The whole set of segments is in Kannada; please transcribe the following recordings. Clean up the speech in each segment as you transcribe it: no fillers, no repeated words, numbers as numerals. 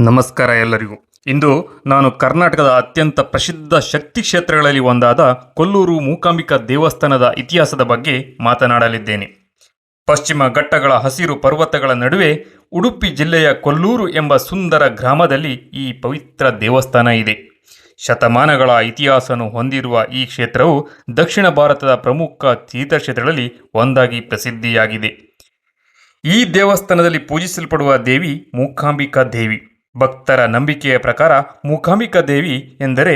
ನಮಸ್ಕಾರ ಎಲ್ಲರಿಗೂ. ಇಂದು ನಾನು ಕರ್ನಾಟಕದ ಅತ್ಯಂತ ಪ್ರಸಿದ್ಧ ಶಕ್ತಿ ಕ್ಷೇತ್ರಗಳಲ್ಲಿ ಒಂದಾದ ಕೊಲ್ಲೂರು ಮೂಕಾಂಬಿಕಾ ದೇವಸ್ಥಾನದ ಇತಿಹಾಸದ ಬಗ್ಗೆ ಮಾತನಾಡಲಿದ್ದೇನೆ. ಪಶ್ಚಿಮ ಘಟ್ಟಗಳ ಹಸಿರು ಪರ್ವತಗಳ ನಡುವೆ ಉಡುಪಿ ಜಿಲ್ಲೆಯ ಕೊಲ್ಲೂರು ಎಂಬ ಸುಂದರ ಗ್ರಾಮದಲ್ಲಿ ಈ ಪವಿತ್ರ ದೇವಸ್ಥಾನ ಇದೆ. ಶತಮಾನಗಳ ಇತಿಹಾಸವನ್ನು ಹೊಂದಿರುವ ಈ ಕ್ಷೇತ್ರವು ದಕ್ಷಿಣ ಭಾರತದ ಪ್ರಮುಖ ತೀರ್ಥಕ್ಷೇತ್ರಗಳಲ್ಲಿ ಒಂದಾಗಿ ಪ್ರಸಿದ್ಧಿಯಾಗಿದೆ. ಈ ದೇವಸ್ಥಾನದಲ್ಲಿ ಪೂಜಿಸಲ್ಪಡುವ ದೇವಿ ಮೂಕಾಂಬಿಕಾ ದೇವಿ. ಭಕ್ತರ ನಂಬಿಕೆಯ ಪ್ರಕಾರ ಮೂಕಾಂಬಿಕಾ ದೇವಿ ಎಂದರೆ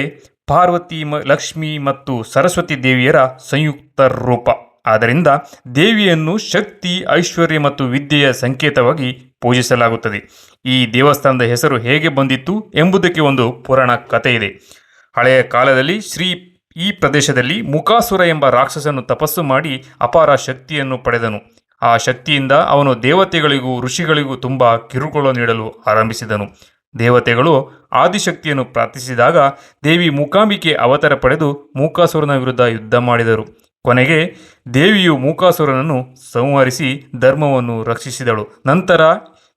ಪಾರ್ವತಿ, ಲಕ್ಷ್ಮಿ ಮತ್ತು ಸರಸ್ವತಿ ದೇವಿಯರ ಸಂಯುಕ್ತ ರೂಪ. ಆದ್ದರಿಂದ ದೇವಿಯನ್ನು ಶಕ್ತಿ, ಐಶ್ವರ್ಯ ಮತ್ತು ವಿದ್ಯೆಯ ಸಂಕೇತವಾಗಿ ಪೂಜಿಸಲಾಗುತ್ತದೆ. ಈ ದೇವಸ್ಥಾನದ ಹೆಸರು ಹೇಗೆ ಬಂದಿತ್ತು ಎಂಬುದಕ್ಕೆ ಒಂದು ಪುರಾಣ ಕಥೆ ಇದೆ. ಹಳೆಯ ಕಾಲದಲ್ಲಿ ಈ ಪ್ರದೇಶದಲ್ಲಿ ಮುಕಾಸುರ ಎಂಬ ರಾಕ್ಷಸನು ತಪಸ್ಸು ಮಾಡಿ ಅಪಾರ ಶಕ್ತಿಯನ್ನು ಪಡೆದನು. ಆ ಶಕ್ತಿಯಿಂದ ಅವನು ದೇವತೆಗಳಿಗೂ ಋಷಿಗಳಿಗೂ ತುಂಬ ಕಿರುಕುಳ ನೀಡಲು ಆರಂಭಿಸಿದನು. ದೇವತೆಗಳು ಆದಿಶಕ್ತಿಯನ್ನು ಪ್ರಾರ್ಥಿಸಿದಾಗ ದೇವಿ ಮೂಕಾಂಬಿಕೆ ಅವತಾರ ಪಡೆದು ಮೂಕಾಸುರನ ವಿರುದ್ಧ ಯುದ್ಧ ಮಾಡಿದರು. ಕೊನೆಗೆ ದೇವಿಯು ಮೂಕಾಸುರನನ್ನು ಸಂಹರಿಸಿ ಧರ್ಮವನ್ನು ರಕ್ಷಿಸಿದಳು. ನಂತರ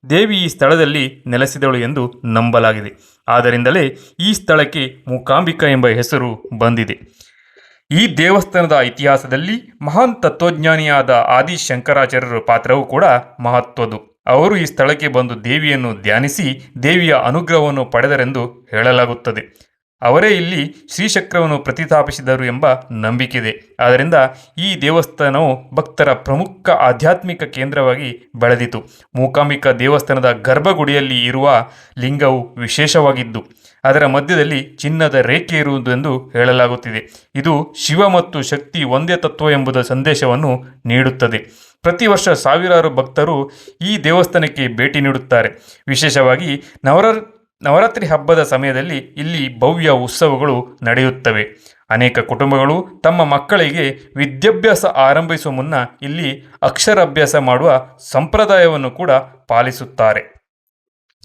ದೇವಿ ಈ ಸ್ಥಳದಲ್ಲಿ ನೆಲೆಸಿದಳು ಎಂದು ನಂಬಲಾಗಿದೆ. ಆದ್ದರಿಂದಲೇ ಈ ಸ್ಥಳಕ್ಕೆ ಮೂಕಾಂಬಿಕಾ ಎಂಬ ಹೆಸರು ಬಂದಿದೆ. ಈ ದೇವಸ್ಥಾನದ ಇತಿಹಾಸದಲ್ಲಿ ಮಹಾನ್ ತತ್ವಜ್ಞಾನಿಯಾದ ಆದಿ ಶಂಕರಾಚಾರ್ಯರ ಪಾತ್ರವೂ ಕೂಡ ಮಹತ್ವದ್ದು. ಅವರು ಈ ಸ್ಥಳಕ್ಕೆ ಬಂದು ದೇವಿಯನ್ನು ಧ್ಯಾನಿಸಿ ದೇವಿಯ ಅನುಗ್ರಹವನ್ನು ಪಡೆದರೆಂದು ಹೇಳಲಾಗುತ್ತದೆ. ಅವರೇ ಇಲ್ಲಿ ಶ್ರೀಚಕ್ರವನ್ನು ಪ್ರತಿಷ್ಠಾಪಿಸಿದರು ಎಂಬ ನಂಬಿಕೆಯಿದೆ. ಆದ್ದರಿಂದ ಈ ದೇವಸ್ಥಾನವು ಭಕ್ತರ ಪ್ರಮುಖ ಆಧ್ಯಾತ್ಮಿಕ ಕೇಂದ್ರವಾಗಿ ಬೆಳೆದಿತು. ಮೂಕಾಂಬಿಕಾ ದೇವಸ್ಥಾನದ ಗರ್ಭಗುಡಿಯಲ್ಲಿ ಇರುವ ಲಿಂಗವು ವಿಶೇಷವಾಗಿದ್ದು ಅದರ ಮಧ್ಯದಲ್ಲಿ ಚಿನ್ನದ ರೇಖೆ ಇರುವುದೆಂದು ಹೇಳಲಾಗುತ್ತಿದೆ. ಇದು ಶಿವ ಮತ್ತು ಶಕ್ತಿ ಒಂದೇ ತತ್ವ ಎಂಬುದ ಸಂದೇಶವನ್ನು ನೀಡುತ್ತದೆ. ಪ್ರತಿ ವರ್ಷ ಸಾವಿರಾರು ಭಕ್ತರು ಈ ದೇವಸ್ಥಾನಕ್ಕೆ ಭೇಟಿ ನೀಡುತ್ತಾರೆ. ವಿಶೇಷವಾಗಿ ನವರಾತ್ರಿ ಹಬ್ಬದ ಸಮಯದಲ್ಲಿ ಇಲ್ಲಿ ಭವ್ಯ ಉತ್ಸವಗಳು ನಡೆಯುತ್ತವೆ. ಅನೇಕ ಕುಟುಂಬಗಳು ತಮ್ಮ ಮಕ್ಕಳಿಗೆ ವಿದ್ಯಾಭ್ಯಾಸ ಆರಂಭಿಸುವ ಮುನ್ನ ಇಲ್ಲಿ ಅಕ್ಷರಾಭ್ಯಾಸ ಮಾಡುವ ಸಂಪ್ರದಾಯವನ್ನು ಕೂಡ ಪಾಲಿಸುತ್ತಾರೆ.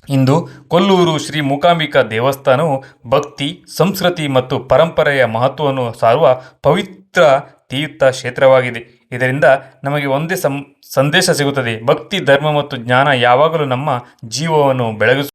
ಇಂದು ಕೊಲ್ಲೂರು ಶ್ರೀ ಮೂಕಾಂಬಿಕಾ ದೇವಸ್ಥಾನವು ಭಕ್ತಿ, ಸಂಸ್ಕೃತಿ ಮತ್ತು ಪರಂಪರೆಯ ಮಹತ್ವವನ್ನು ಸಾರುವ ಪವಿತ್ರ ತೀರ್ಥ ಕ್ಷೇತ್ರವಾಗಿದೆ. ಇದರಿಂದ ನಮಗೆ ಒಂದೇ ಸಂದೇಶ ಸಿಗುತ್ತದೆ: ಭಕ್ತಿ, ಧರ್ಮ ಮತ್ತು ಜ್ಞಾನ ಯಾವಾಗಲೂ ನಮ್ಮ ಜೀವವನ್ನು ಬೆಳಗಿಸುತ್ತದೆ.